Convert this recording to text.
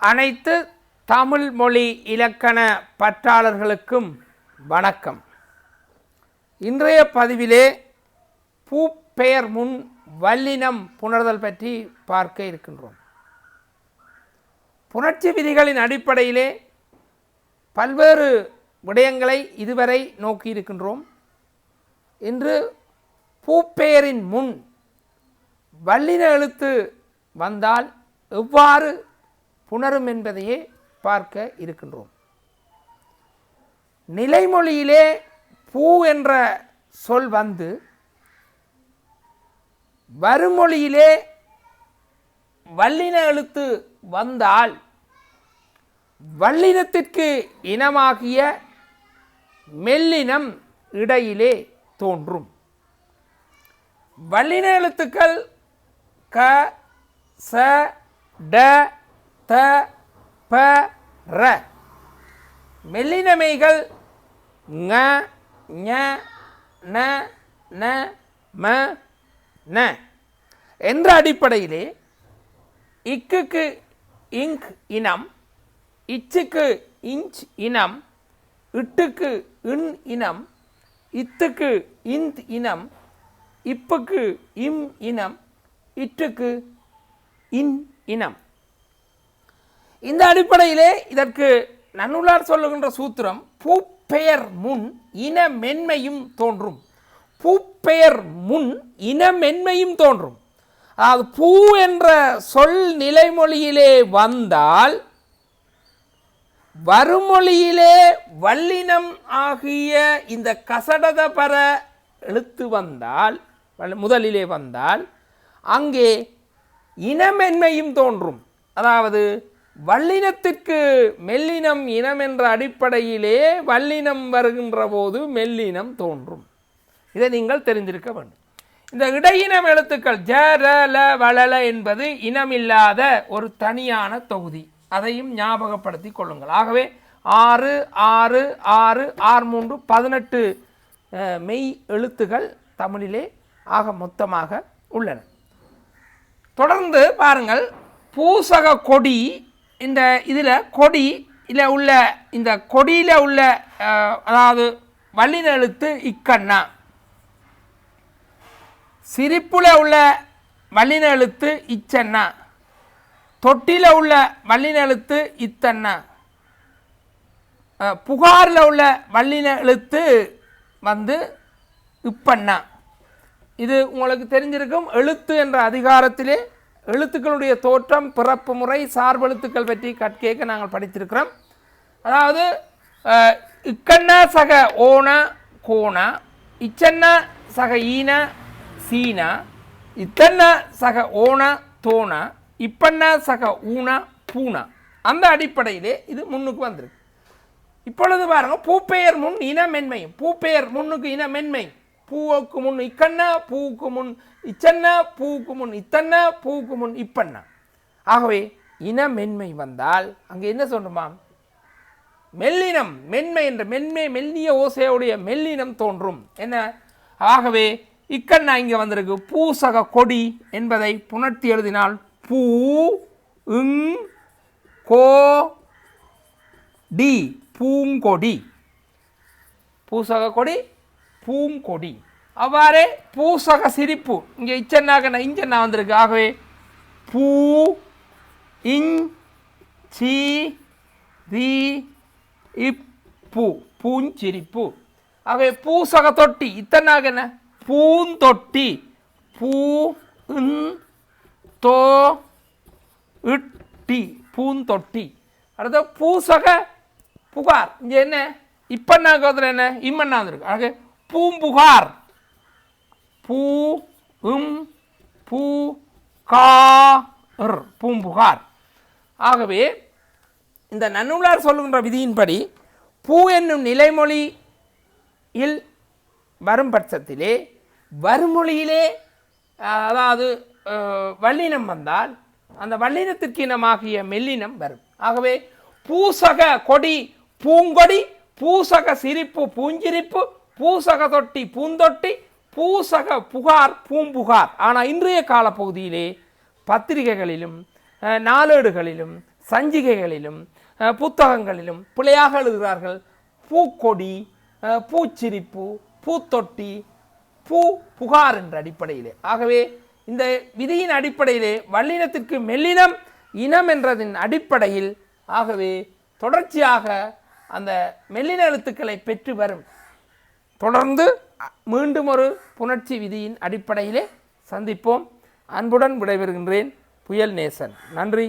அனைத்து தமிழ் மொழி இலக்கண பற்றாளர்களுக்கும் வணக்கம். இன்றைய பதிவிலே பூப்பெயர் முன் வல்லினம் புணர்தல் பற்றி பார்க்க இருக்கின்றோம். புணர்ச்சி விதிகளின் அடிப்படையிலே பல்வேறு விடயங்களை இதுவரை நோக்கி இருக்கின்றோம். இன்று பூப்பெயரின் முன் வல்லின எழுத்து வந்தால் எவ்வாறு புணரும் என்பதையே பார்க்க இருக்கின்றோம். நிலைமொழியிலே பூ என்ற சொல் வந்து வருமொழியிலே வல்லின எழுத்து வந்தால் வல்லினத்திற்கு இனமாகிய மெல்லினம் இடையிலே தோன்றும். வல்லின எழுத்துக்கள் க, ச, ட, த, ப, ர. மெல்லினமைகள் ங, ஞ, ந, ந, ம, ந என்ற அடிப்படையிலே இக்குக்கு இங்க் இனம், இச்சுக்கு இஞ்ச் இனம், இட்டுக்கு இன் இனம், இத்துக்கு இந்த் இனம், இப்புக்கு இம் இனம், இட்டுக்கு இன் இனம். இந்த அடிப்படையிலே இதற்கு நன்னூலார் சொல்லுகின்ற சூத்திரம் பூப்பெயர் முன் இன மென்மையும் தோன்றும். பூப்பெயர் முன் இன மென்மையும் தோன்றும். அதாவது பூ என்ற சொல் நிலைமொழியிலே வந்தால் வருமொழியிலே வல்லினம் ஆகிய இந்த கசடத பர எழுத்து வந்தால் முதலிலே வந்தால் அங்கே இனமென்மையும் தோன்றும். அதாவது வல்லினத்திற்கு மெல்லினம் இனம் என்ற அடிப்படையிலே வல்லினம் வருகின்ற போது மெல்லினம் தோன்றும். இதை நீங்கள் தெரிந்திருக்க வேண்டும். இந்த இடையினம் எழுத்துக்கள் ஜ, ர, ல, வளல என்பது இனமில்லாத ஒரு தனியான தொகுதி. அதையும் ஞாபகப்படுத்தி கொள்ளுங்கள். ஆகவே 6 6 6 6 3 18 மெய் எழுத்துகள் தமிழிலே ஆக மொத்தமாக உள்ளன. தொடர்ந்து பாருங்கள், பூசக கொடி. இந்த இதில் கொடியில் உள்ள இந்த கொடியில் உள்ள அதாவது வல்லின எழுத்து இக்கண்ணா, சிரிப்புல உள்ள வல்லின எழுத்து இச்சன்னா, தொட்டில உள்ள வல்லின எழுத்து இத்தன்னா, புகாரில் உள்ள வல்லின எழுத்து வந்து இப்பண்ணா. இது உங்களுக்கு தெரிஞ்சிருக்கும். எழுத்து என்ற அதிகாரத்திலே எழுத்துக்களுடைய தோற்றம், பிறப்பு முறை, சார்பெழுத்துக்கள் பற்றி கற்கேக்க நாங்கள் படித்திருக்கிறோம். அதாவது இக்கண்ணா சக ஓனா கோனா, இச்சன்னா சக ஈனா சீனா, இத்தன்னா சக ஓனா தோனா, இப்பண்ணா சக ஊனா பூனா. அந்த அடிப்படையிலே இது முன்னுக்கு வந்திருக்கு. இப்பொழுது பாருங்க, பூப்பெயர் முன் இனமென்மையும். பூப்பெயர் முன்னுக்கு இனமென்மை. பூவுக்கு முன் இக்கண்ணா, பூவுக்கு முன் இச்சன்னா, பூவுக்கு முன் இத்தன்னா, பூவுக்கு முன் இப்பண்ணா. ஆகவே இனமென்மை வந்தால் அங்கே என்ன சொல்லுமாம்? மெல்லினம், மென்மை என்ற மென்மை மெல்லிய ஓசையுடைய மெல்லினம் தோன்றும். என்ன? ஆகவே இக்கண்ணா இங்கே வந்திருக்கு. பூசக கொடி என்பதை புணர்த்தி எழுதினால் பூ இங் கோ டி, பூங்கொடி. பூசக கொடி பூங்கொடி. அவ்வாறே பூசக சிரிப்பு இங்கே இச்சன்னாக இஞ்சன்னா வந்திருக்கு. ஆகவே பூ இஞ் சி ரி இப்பு, பூஞ்சிரிப்பு. ஆகவே பூசக தொட்டி இத்தன்னாக என்ன? பூந்தொட்டி. பூ இன் தோ இட்டி, பூந்தொட்டி. அடுத்த பூசக புகார். இங்கே என்ன? இப்பண்ணாக்கு வந்து என்ன? இம்மண்ணா வந்திருக்கு. ஆக பூம்புகார். பூ இம் பூ கா பூம்புகார். ஆகவே இந்த நன்னூலார் சொல்லுகின்ற விதியின்படி பூ என்னும் நிலைமொழியில் வரும் பட்சத்திலே வருமொழியிலே அதாவது வல்லினம் வந்தால் அந்த வல்லினத்திற்கு இனமாகிய மெல்லினம் வரும். ஆகவே பூசக கொடி பூங்கொடி, பூசக சிரிப்பு பூஞ்சிரிப்பு, பூசக தொட்டி பூந்தொட்டி, பூசக புகார் பூம்புகார். ஆனால் இன்றைய காலப்பகுதியிலே பத்திரிகைகளிலும் நாளேடுகளிலும் சஞ்சிகைகளிலும் புத்தகங்களிலும் பிழையாக எழுதுகிறார்கள். பூக்கொடி, பூச்சிரிப்பு, பூத்தொட்டி, பூ புகார் என்ற அடிப்படையிலே. ஆகவே இந்த விதியின் அடிப்படையிலே வல்லினத்திற்கு மெல்லினம் இனம் என்றதின் அடிப்படையில் ஆகவே தொடர்ச்சியாக அந்த மெல்லின எழுத்துக்களை பெற்று வரும். தொடர்ந்து மீண்டும் ஒரு புணர்ச்சி விதியின் அடிப்படையிலே சந்திப்போம். அன்புடன் விடைபெறுகின்றேன். புயல் நேசன். நன்றி.